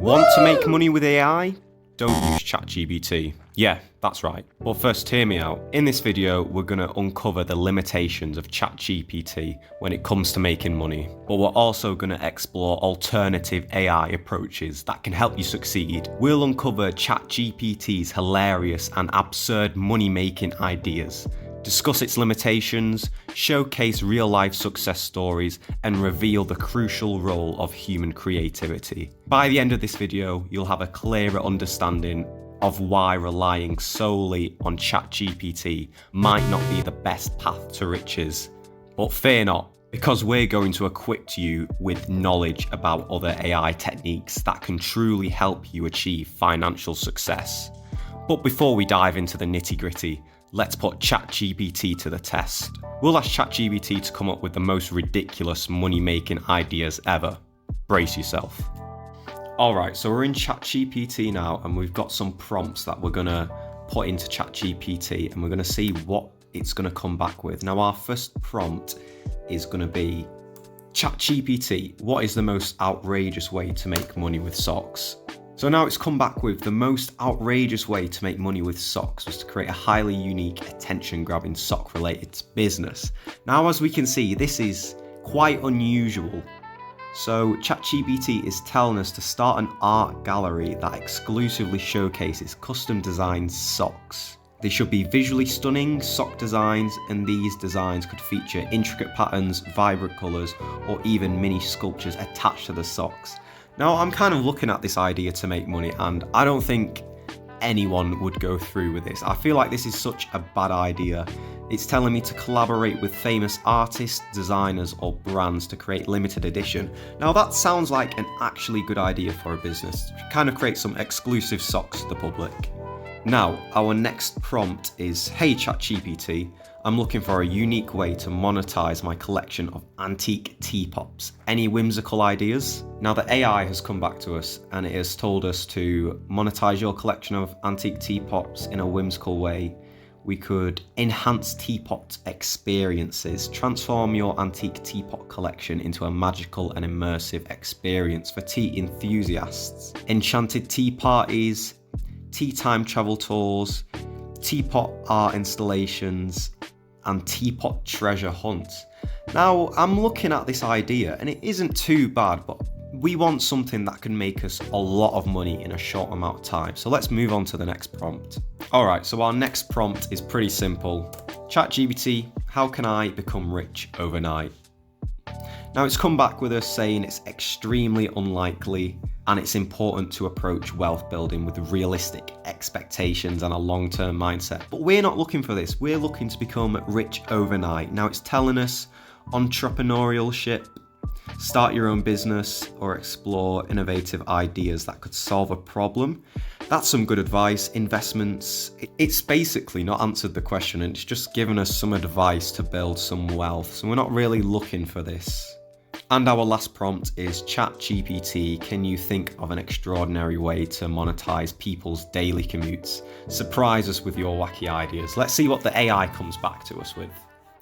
Want to make money with AI? Don't use ChatGPT. Yeah, that's right. But first, hear me out. In this video, we're going to uncover the limitations of ChatGPT when it comes to making money. But we're also going to explore alternative AI approaches that can help you succeed. We'll uncover ChatGPT's hilarious and absurd money-making ideas, discuss its limitations, showcase real-life success stories, and reveal the crucial role of human creativity. By the end of this video, you'll have a clearer understanding of why relying solely on ChatGPT might not be the best path to riches. But fear not, because we're going to equip you with knowledge about other AI techniques that can truly help you achieve financial success. But before we dive into the nitty-gritty, let's put ChatGPT to the test. We'll ask ChatGPT to come up with the most ridiculous money-making ideas ever. Brace yourself. Alright, so we're in ChatGPT now, and we've got some prompts that we're gonna put into ChatGPT, and we're gonna see what it's gonna come back with. Now, our first prompt is gonna be, ChatGPT, what is the most outrageous way to make money with socks? So now it's come back with the most outrageous way to make money with socks was to create a highly unique, attention-grabbing sock-related business. Now, as we can see, this is quite unusual. So ChatGPT is telling us to start an art gallery that exclusively showcases custom-designed socks. They should be visually stunning sock designs, and these designs could feature intricate patterns, vibrant colours, or even mini sculptures attached to the socks. Now, I'm kind of looking at this idea to make money, and I don't think anyone would go through with this. I feel like this is such a bad idea. It's telling me to collaborate with famous artists, designers, or brands to create limited edition. Now, that sounds like an actually good idea for a business, to kind of create some exclusive socks to the public. Now, our next prompt is, hey ChatGPT, I'm looking for a unique way to monetize my collection of antique teapots. Any whimsical ideas? Now, the AI has come back to us and it has told us to monetize your collection of antique teapots in a whimsical way. We could enhance teapot experiences, transform your antique teapot collection into a magical and immersive experience for tea enthusiasts. Enchanted tea parties, tea time travel tours, teapot art installations, and teapot treasure hunts. Now, I'm looking at this idea and it isn't too bad, but we want something that can make us a lot of money in a short amount of time. So let's move on to the next prompt. Alright, so our next prompt is pretty simple. ChatGPT, how can I become rich overnight? Now, it's come back with us saying it's extremely unlikely and it's important to approach wealth building with realistic expectations and a long-term mindset. But we're not looking for this. We're looking to become rich overnight. Now, it's telling us entrepreneurship, start your own business, or explore innovative ideas that could solve a problem. That's some good advice. Investments. It's basically not answered the question, and it's just given us some advice to build some wealth. So we're not really looking for this. And our last prompt is, ChatGPT, can you think of an extraordinary way to monetize people's daily commutes? Surprise us with your wacky ideas. Let's see what the AI comes back to us with.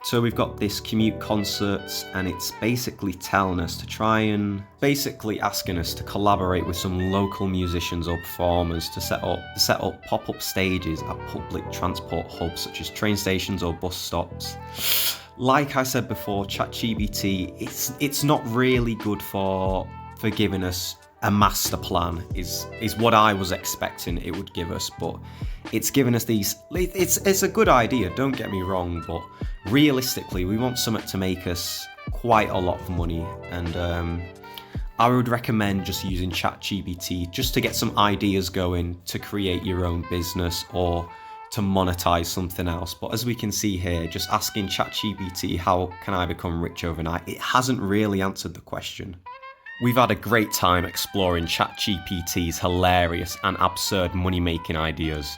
So we've got this commute concerts, and it's basically telling us to try and asking us to collaborate with some local musicians or performers to set up pop-up stages at public transport hubs such as train stations or bus stops. Like I said before, ChatGPT, it's not really good for giving us a master plan, is what I was expecting it would give us, but it's given us these, it's a good idea, don't get me wrong, but realistically, we want something to make us quite a lot of money, and I would recommend just using ChatGPT just to get some ideas going to create your own business or to monetize something else. But as we can see here, just asking ChatGPT, how can I become rich overnight? It hasn't really answered the question. We've had a great time exploring ChatGPT's hilarious and absurd money-making ideas.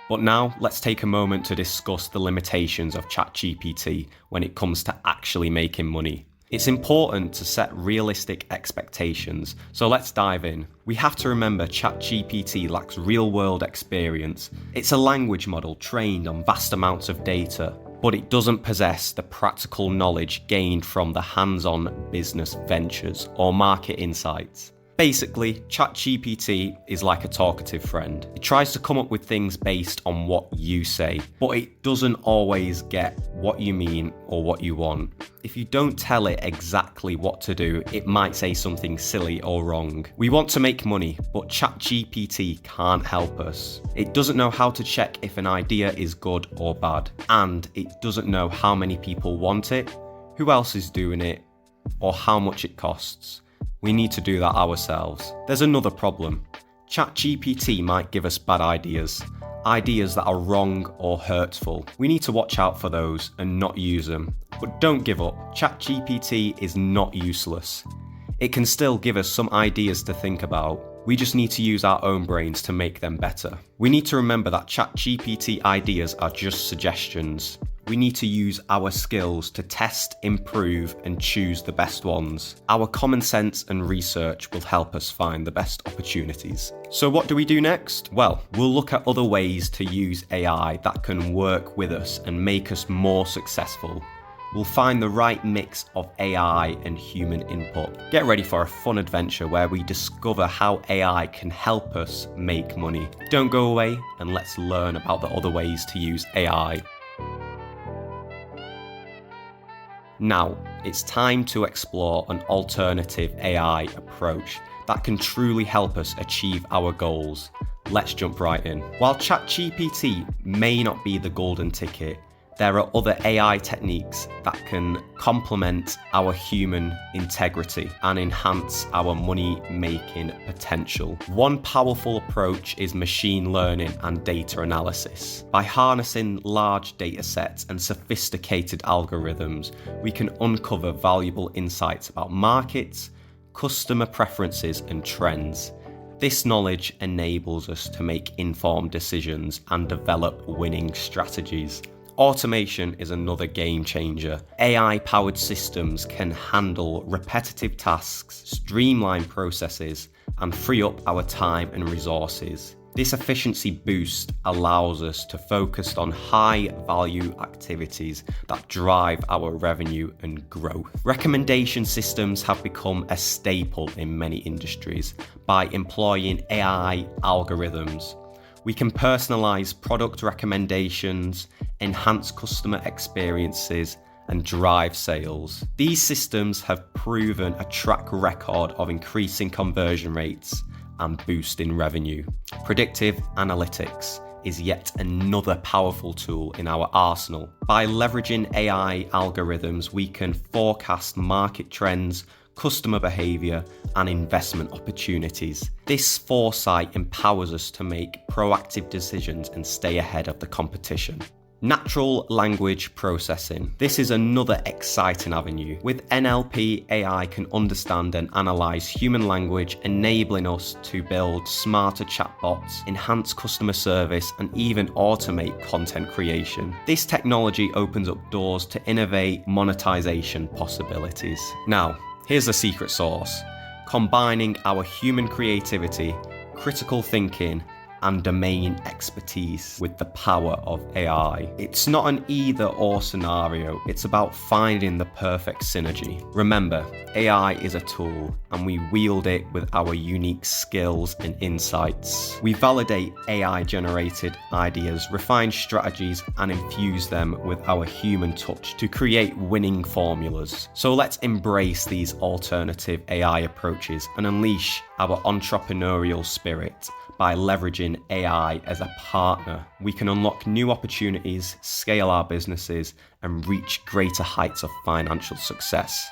But now, let's take a moment to discuss the limitations of ChatGPT when it comes to actually making money. It's important to set realistic expectations, so let's dive in. We have to remember ChatGPT lacks real-world experience. It's a language model trained on vast amounts of data, but it doesn't possess the practical knowledge gained from the hands-on business ventures or market insights. Basically, ChatGPT is like a talkative friend. It tries to come up with things based on what you say, but it doesn't always get what you mean or what you want. If you don't tell it exactly what to do, it might say something silly or wrong. We want to make money, but ChatGPT can't help us. It doesn't know how to check if an idea is good or bad, and it doesn't know how many people want it, who else is doing it, or how much it costs. We need to do that ourselves. There's another problem. ChatGPT might give us bad ideas that are wrong or hurtful. We need to watch out for those and not use them. But don't give up. ChatGPT is not useless. It can still give us some ideas to think about. We just need to use our own brains to make them better. We need to remember that ChatGPT ideas are just suggestions. We need to use our skills to test, improve, and choose the best ones. Our common sense and research will help us find the best opportunities. So what do we do next? Well, we'll look at other ways to use AI that can work with us and make us more successful. We'll find the right mix of AI and human input. Get ready for a fun adventure where we discover how AI can help us make money. Don't go away, and let's learn about the other ways to use AI. Now, it's time to explore an alternative AI approach that can truly help us achieve our goals. Let's jump right in. While ChatGPT may not be the golden ticket, there are other AI techniques that can complement our human integrity and enhance our money-making potential. One powerful approach is machine learning and data analysis. By harnessing large data sets and sophisticated algorithms, we can uncover valuable insights about markets, customer preferences, and trends. This knowledge enables us to make informed decisions and develop winning strategies. Automation is another game changer. AI-powered systems can handle repetitive tasks, streamline processes, and free up our time and resources. This efficiency boost allows us to focus on high-value activities that drive our revenue and growth. Recommendation systems have become a staple in many industries. By employing AI algorithms, we can personalize product recommendations, enhance customer experiences, and drive sales. These systems have proven a track record of increasing conversion rates and boosting revenue. Predictive analytics is yet another powerful tool in our arsenal. By leveraging AI algorithms, we can forecast market trends, customer behavior, and investment opportunities. This foresight empowers us to make proactive decisions and stay ahead of the competition. Natural language processing. This is another exciting avenue. With NLP, AI can understand and analyze human language, enabling us to build smarter chatbots, enhance customer service, and even automate content creation. This technology opens up doors to innovate monetization possibilities. Now, here's the secret sauce. Combining our human creativity, critical thinking, and domain expertise with the power of AI. It's not an either-or scenario, it's about finding the perfect synergy. Remember, AI is a tool, and we wield it with our unique skills and insights. We validate AI-generated ideas, refine strategies, and infuse them with our human touch to create winning formulas. So let's embrace these alternative AI approaches and unleash our entrepreneurial spirit. By leveraging AI as a partner, we can unlock new opportunities, scale our businesses, and reach greater heights of financial success.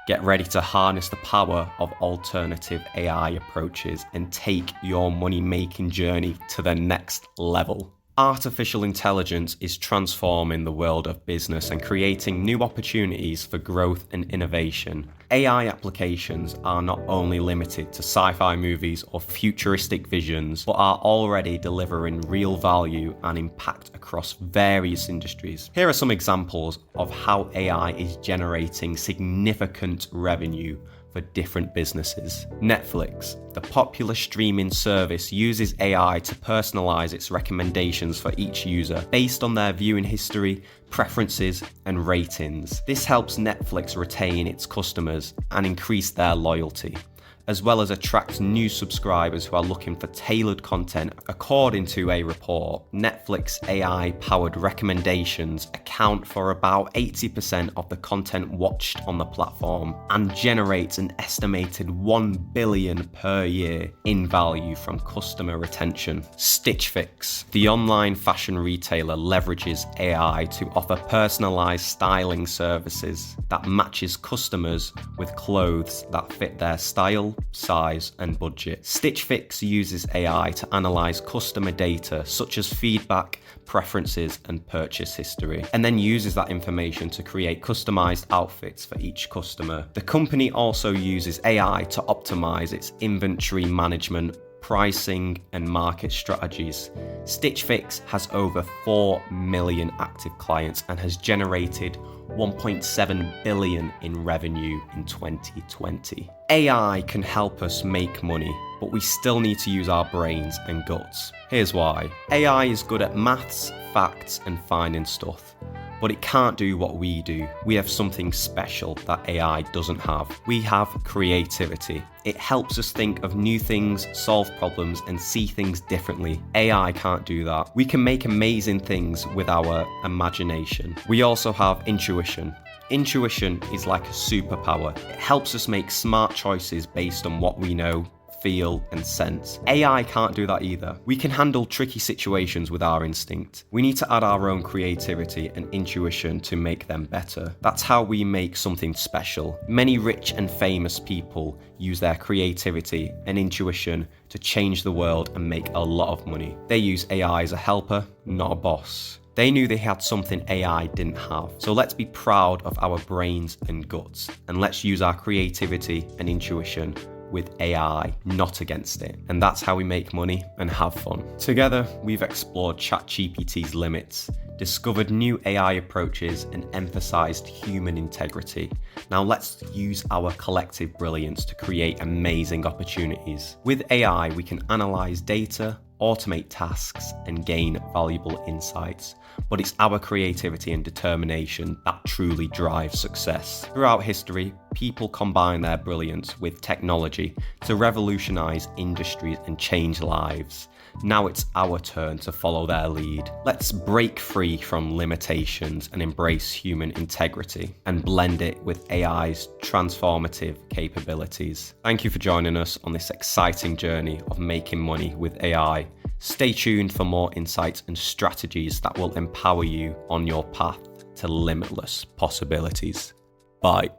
Get ready to harness the power of alternative AI approaches and take your money-making journey to the next level. Artificial intelligence is transforming the world of business and creating new opportunities for growth and innovation. AI applications are not only limited to sci-fi movies or futuristic visions, but are already delivering real value and impact across various industries. Here are some examples of how AI is generating significant revenue for different businesses. Netflix, the popular streaming service, uses AI to personalize its recommendations for each user based on their viewing history, preferences, and ratings. This helps Netflix retain its customers and increase their loyalty. as well as attract new subscribers who are looking for tailored content. According to a report, Netflix AI-powered recommendations account for about 80% of the content watched on the platform and generates an estimated $1 billion per year in value from customer retention. Stitch Fix, the online fashion retailer, leverages AI to offer personalized styling services that matches customers with clothes that fit their style, size, and budget. Stitch Fix uses AI to analyze customer data such as feedback, preferences, and purchase history, and then uses that information to create customized outfits for each customer. The company also uses AI to optimize its inventory management, pricing, and market strategies. Stitch Fix has over 4 million active clients and has generated $1.7 billion in revenue in 2020. AI can help us make money, but we still need to use our brains and guts. Here's why. AI is good at maths, facts, and finding stuff, but it can't do what we do. We have something special that AI doesn't have. We have creativity. It helps us think of new things, solve problems, and see things differently. AI can't do that. We can make amazing things with our imagination. We also have intuition. Intuition is like a superpower. It helps us make smart choices based on what we know, feel, and sense. AI can't do that either. We can handle tricky situations with our instinct. We need to add our own creativity and intuition to make them better. That's how we make something special. Many rich and famous people use their creativity and intuition to change the world and make a lot of money. They use AI as a helper, not a boss. They knew they had something AI didn't have. So let's be proud of our brains and guts, and let's use our creativity and intuition with AI, not against it. And that's how we make money and have fun. Together, we've explored ChatGPT's limits, discovered new AI approaches, and emphasized human integrity. Now let's use our collective brilliance to create amazing opportunities. With AI, we can analyze data, automate tasks, and gain valuable insights. But it's our creativity and determination that truly drives success. Throughout history, people combine their brilliance with technology to revolutionize industries and change lives. Now it's our turn to follow their lead. Let's break free from limitations and embrace human integrity and blend it with AI's transformative capabilities. Thank you for joining us on this exciting journey of making money with AI. Stay tuned for more insights and strategies that will empower you on your path to limitless possibilities. Bye.